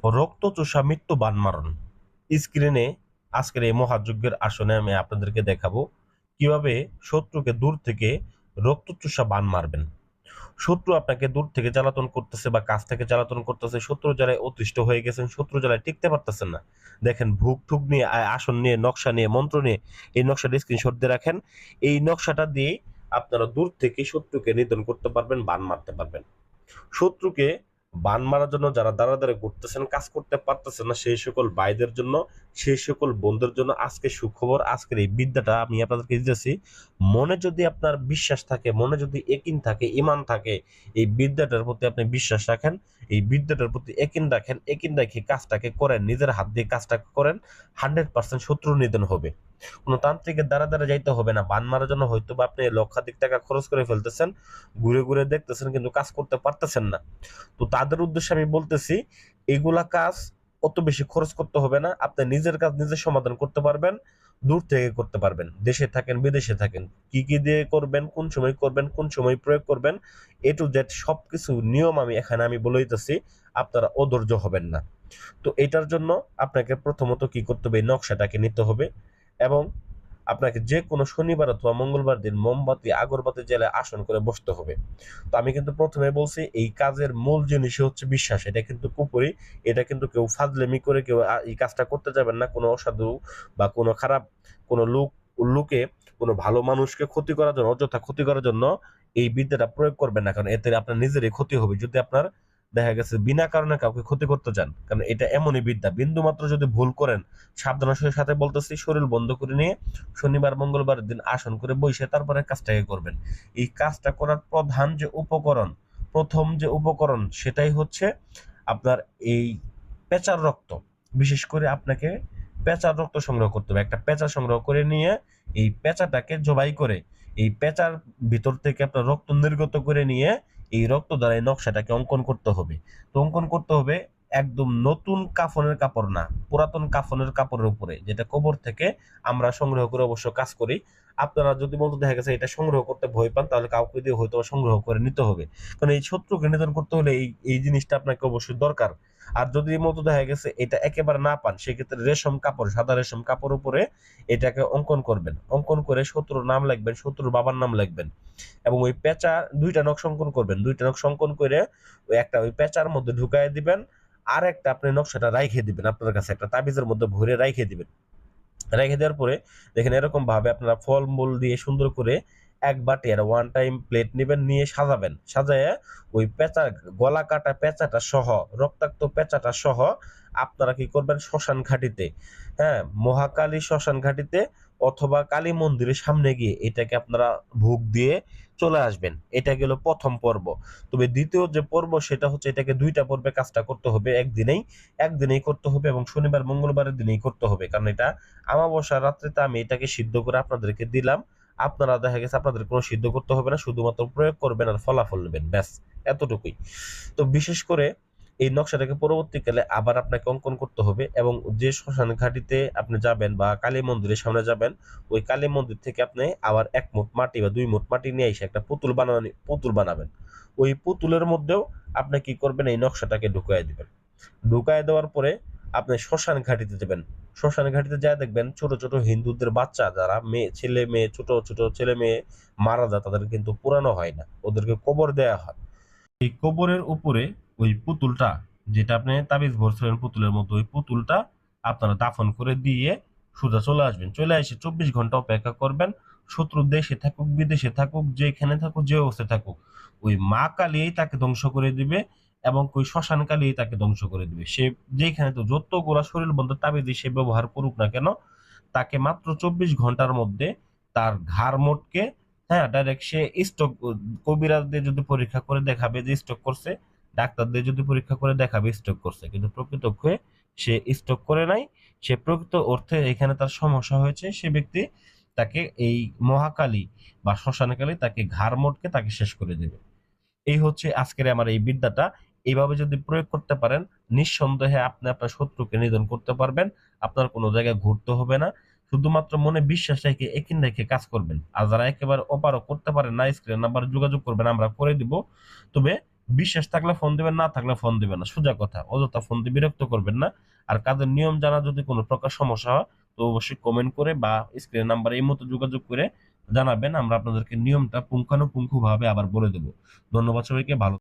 রক্তচোষা মৃত্যু বান মারণ। স্ক্রিনে আজকের এই মহাযজ্ঞের আসনে আমি আপনাদেরকে দেখাবো কিভাবে শত্রুকে দূর থেকে রক্তচোষা বান মারবেন। শত্রু আপনাকে দূর থেকে জ্বালাতন করতেছে বা কাছ থেকে জ্বালাতন করতেছে, শত্রু জ্বালায় অতিষ্ঠ হয়ে গেছেন, শত্রু জ্বালায় টিকতে পারতেছেন না। দেখেন, ভুগ ঠুক নিয়ে আসন নিয়ে নকশা নিয়ে মন্ত্র নিয়ে এই নকশাটা স্ক্রিনশট দিয়ে রাখেন। এই নকশাটা দিয়ে আপনারা দূর থেকে শত্রুকে নিধন করতে পারবেন, বান মারতে পারবেন। শত্রুকে বান মারার জন্য যারা দাঁড়া দাঁড়া ঘুরতেছেন, কাজ করতে পারতেছেন না, সেই সকল ভাইদের জন্য, সেই সকল বন্ধুদের জন্য আজকে সুখবর। আজকের এই বিদ্যাটা আমি আপনাদেরকে দিতেছি। মনে যদি আপনার বিশ্বাস থাকে, মনে যদি একিন থাকে, ইমান থাকে, এই বিদ্যাটার প্রতি আপনি বিশ্বাস রাখেন, এই বিদ্যাটার প্রতি একিন রাখেন, একিন রেখে কাজটাকে করেন, নিজের হাত দিয়ে কাজটাকে করেন, 100% শত্রু নিধন হবে। কোনো তান্ত্রিকের দ্বারা দ্বারা যাইতে হবে না। বান মারার জন্য হয়তো বা আপনি লক্ষাধিক টাকা খরচ করে ফেলতেছেন, ঘুরে ঘুরে দেখতেছেন, কিন্তু কাজ করতে পারতেছেন না। তো তাদের উদ্দেশ্যে আমি বলতেছি, এগুলা কাজ অত বেশি খরচ করতে হবে না। আপনি নিজের কাজ নিজে সমাধান করতে পারবেন, দূর থেকে করতে পারবেন। দেশে থাকেন, বিদেশে থাকেন, কি কি দিয়ে করবেন, কোন সময় করবেন, কোন সময় প্রয়োগ করবেন, এ টু জেড সবকিছু নিয়ম আমি এখানে বলে দিতেছি। আপনারা অধৈর্য হবেন না। তো এটার জন্য আপনাকে প্রথমত কি করতে হবে, এই নকশাটাকে নিতে হবে এবং আপনাকে যে কোনো শনিবার অথবা মঙ্গলবার দিন মোমবাতি আগরবাতি জ্বালায় আসন করে বসতে হবে। তো আমি কিন্তু প্রথমে বলছি, এই কাজের মূল জিনিসই হচ্ছে বিশ্বাস। এটা কিন্তু কুপুরি, এটা কিন্তু কেউ ফাজলেমি করে কেউ এই কাজটা করতে যাবেন না। কোনো অসাধু বা কোনো খারাপ কোনো লোকে কোনো ভালো মানুষকে ক্ষতি করার জন্য, অযথা ক্ষতি করার জন্য এই বিদ্যাটা প্রয়োগ করবেন না, কারণ এতে আপনার নিজেরই ক্ষতি হবে যদি আপনার দেখা গেছে বিনা কারণে কাউকে ক্ষতি করতে যান। কারণ এটা এমনই বিদ্যা, বিন্দু মাত্র যদি ভুল করেন, সাবধানতার সাথে বলতেছি, শরীর বন্ধ করে নিয়ে শনিবার মঙ্গলবার দিন আসন করে বসে তারপরে কাজটাকে করবেন। এই কাজটা করার প্রধান যে উপকরণ, প্রথম যে উপকরণ, সেটাই হচ্ছে আপনার এই পেঁচার রক্ত। বিশেষ করে আপনাকে পেঁচার রক্ত সংগ্রহ করতে হবে। একটা পেঁচা সংগ্রহ করে নিয়ে এই পেঁচাটাকে জবাই করে এই পেঁচার ভিতর থেকে আপনার রক্ত নির্গত করে নিয়ে এই রক্ত দ্বারা এই নকশাটাকে অঙ্কন করতে হবে। তো অঙ্কন করতে হবে একদম নতুন কাফনের কাপড় না, পুরাতন কাফনের কাপড়ের উপরে, যেটা কবর থেকে আমরা সংগ্রহ করে অবশ্য কাজ করি। আপনারা যদি বলতে দেখা গেছে এটা সংগ্রহ করতে ভয় পান, তাহলে কাউকে দিয়ে হয়তো সংগ্রহ করে নিতে হবে। কারণ এই শত্রুকে নিধন করতে হলে এই এই জিনিসটা আপনাকে অবশ্যই দরকার। আর যদি মতো দেখা গেছে এটা একেবারে না পান, সেক্ষেত্রে রেশম কাপড়, সাদা রেশম কাপড় উপরে এটাকে অঙ্কন করবেন। অঙ্কন করে শত্রুর নাম লিখবেন, শত্রুর বাবার নাম লিখবেন এবং ওই পেঁচা দুইটা নকশা অঙ্কন করবেন। দুইটা নকশা অঙ্কন করে ওই একটা ওই পেঁচার মধ্যে ঢুকাই দিবেন, আর একটা আপনি নকশাটা রাইখে দিবেন, আপনার কাছে একটা তাবিজের মধ্যে ভরে রাইখে দিবেন। রেখে দেওয়ার পরে দেখেন এরকম ভাবে আপনারা ফলমূল দিয়ে সুন্দর করে এক বাটি আর ওয়ান টাইম প্লেট নেবেন, নিয়ে সাজাবেন। সাজায় ওই পেঁচা, গলা কাটা পেঁচাটা সহ, রক্তাক্ত পেঁচাটা সহ আপনারা কি করবেন, শ্মশান ঘাটিতে, হ্যাঁ, মহাকালী শ্মশান ঘাটিতে অথবা কালী মন্দিরের সামনে গিয়ে এটাকে আপনারা ভোগ দিয়ে চলে আসবেন। এটা গেল প্রথম পর্ব। তবে দ্বিতীয় যে পর্ব, সেটা হচ্ছে এটাকে দুইটা পর্বে কাজটা করতে হবে, একদিনেই করতে হবে এবং শনিবার মঙ্গলবারের দিনেই করতে হবে। কারণ এটা আমাবস্যার রাত্রিতে আমি এটাকে সিদ্ধ করে আপনাদেরকে দিলাম। আপনারা দেখা গেছে আপনাদের কোনো সিদ্ধ করতে হবে না, শুধুমাত্র প্রয়োগ করবেন আর ফলাফল নেবেন, ব্যাস, এতটুকুই। তো বিশেষ করে এই নকশাটাকে পরবর্তীকালে আবার আপনাকে অঙ্কন করতে হবে এবং যে শ্মশান ঘাটিতে আপনি যাবেন বা কালী মন্দিরের সামনে যাবেন, ওই কালী মন্দির থেকে আপনি আবার 1 মুঠ মাটি বা 2 মুঠ মাটি নিয়ে এসে একটা পুতুল বানাবেন। ওই পুতুলের মধ্যেও আপনি কি করবেন, এই নকশাটাকে ঢুকাই দিবেন। ঢুকায় দেওয়ার পরে আপনি শ্মশান ঘাটিতে যাবেন। শ্মশান ঘাটিতে যা দেখবেন ছোট ছোট হিন্দুদের বাচ্চা, যারা ছেলে মেয়ে, ছোট ছোট ছেলে মেয়ে মারা যায়, তাদের কিন্তু পোড়ানো হয় না, ওদেরকে কবর দেয়া হয়। এই কবরের উপরে ওই পুতুলটা, যেটা আপনি তাবিজ ভরছিলেন পুতুলের মতো, ওই পুতুলটা আপনারা দাফন করে দিয়ে সোজা চলে আসবেন। চলে এসে 24 ঘন্টা অপেক্ষা করবেন। শত্রু দেশে থাকুক, বিদেশে থাকুক, যেখানে থাকুক, যে অবস্থায় থাকুক, ওই মা কালী তাকে ধ্বংস করে দিবে এবং ওই শ্মশান কালী তাকে ধ্বংস করে দিবে। সে যেখানে তো যতগুলা শরীর বন্ধ তাবিজ সে ব্যবহার করুক না কেন, তাকে মাত্র 24 ঘন্টার মধ্যে তার ঘাড় মোটকে, হ্যাঁ, ডাইরেক্ট সে স্ট্রোক, কবিরাজদের যদি পরীক্ষা করে দেখাবে যে স্ট্রোক করছে, ডাক্তারদের যদি পরীক্ষা করে দেখাবে স্ট্রোক করছে, কিন্তু প্রকৃতপক্ষে সে স্ট্রোক করে নাই। সে প্রকৃত অর্থে এখানে তার সমস্যা হয়েছে, সে ব্যক্তি তাকে এই মহাকালী বা শ্মশানকালী তাকে ঘাড় মোটকে তাকে শেষ করে দেবে। এই হচ্ছে আজকের আমার এই বিদ্যাটা। এইভাবে যদি প্রয়োগ করতে পারেন, নিঃসন্দেহে আপনি আপনার শত্রুকে নিধন করতে পারবেন। আপনার কোনো জায়গায় ঘুরতে হবে না, শুধুমাত্র মনে বিশ্বাস রেখে একিন রেখে কাজ করবেন। আর যারা একেবারে অপারক, করতে পারেন না, স্ক্রিন নাম্বার যোগাযোগ করবেন, আমরা করে দিব। তবে বিশ্বাস থাকলে ফোন দিবেন, না থাকলে ফোন দিবেন না, সোজা কথা। অযথা ফোন দিয়ে বিরক্ত করবেন না। আর কাজের নিয়ম জানা যদি কোনো প্রকার সমস্যা হয় তো অবশ্যই কমেন্ট করে বা স্ক্রিন নাম্বার এই মতো যোগাযোগ করে জানাবেন। আমরা আপনাদেরকে নিয়মটা পুঙ্খানুপুঙ্খ ভাবে আবার বলে দেবো। ধন্যবাদ সবাইকে, ভালো